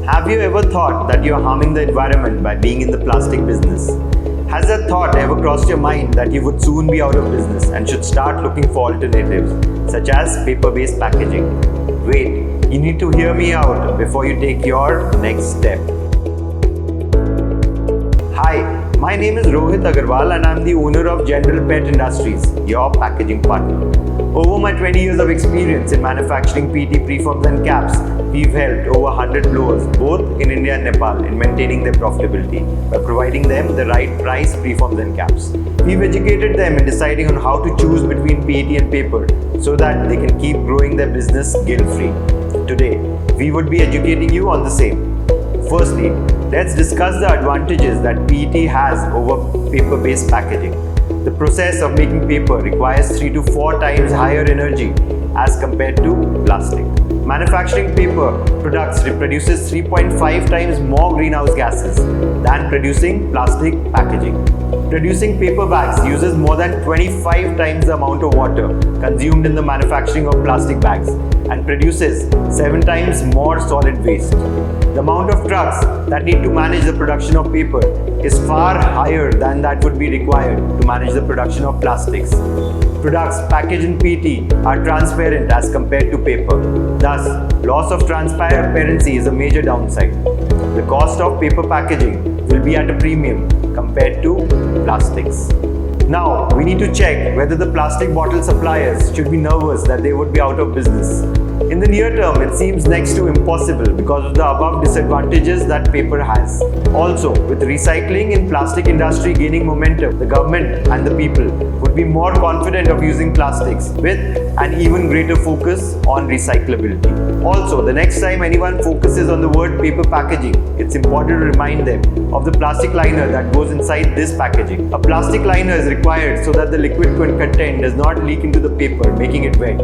Have you ever thought that you're harming the environment by being in the plastic business? Has that thought ever crossed your mind that you would soon be out of business and should start looking for alternatives, such as paper-based packaging? Wait, you need to hear me out before you take your next step. Hi, my name is Rohit Agarwal and I'm the owner of General Pet Industries, your packaging partner. Over my 20 years of experience in manufacturing PET preforms and caps, we've helped over 100 blowers both in India and Nepal in maintaining their profitability by providing them the right price preforms and caps. We've educated them in deciding on how to choose between PET and paper so that they can keep growing their business guilt-free. Today, we would be educating you on the same. Firstly, let's discuss the advantages that PET has over paper-based packaging. The process of making paper requires 3 to 4 times higher energy as compared to plastic. Manufacturing paper products produces 3.5 times more greenhouse gases than producing plastic packaging. Producing paper bags uses more than 25 times the amount of water consumed in the manufacturing of plastic bags and produces 7 times more solid waste. The amount of trucks that need to manage the production of paper is far higher than that would be required to manage the production of plastics. Products packaged in PET are transparent as compared to paper. Thus, loss of transparency is a major downside. The cost of paper packaging will be at a premium compared to plastics. Now, we need to check whether the plastic bottle suppliers should be nervous that they would be out of business. In the near term, it seems next to impossible because of the above disadvantages that paper has. Also, with recycling in plastic industry gaining momentum, the government and the people would be more confident of using plastics with an even greater focus on recyclability. Also, the next time anyone focuses on the word paper packaging, it's important to remind them of the plastic liner that goes inside this packaging. A plastic liner is required so that the liquid content does not leak into the paper, making it wet.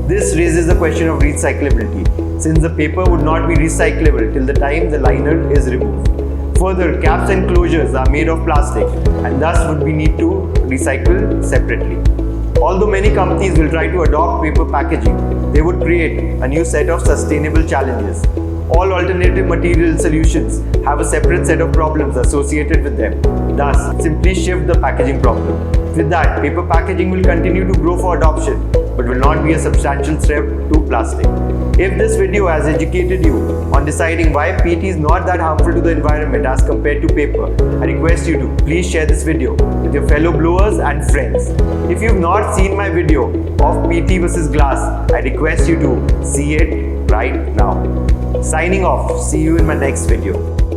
This raises the question of recyclability, since the paper would not be recyclable till the time the liner is removed. Further, caps and closures are made of plastic and thus would be need to recycle separately. Although many companies will try to adopt paper packaging, they would create a new set of sustainable challenges. All alternative material solutions have a separate set of problems associated with them. Thus, simply shift the packaging problem. With that, paper packaging will continue to grow for adoption, but will not be a substantial step to plastic. If this video has educated you on deciding why PET is not that harmful to the environment as compared to paper, I request you to please share this video with your fellow blowers and friends. If you have not seen my video of PET versus glass, I request you to see it right now. Signing off. See you in my next video.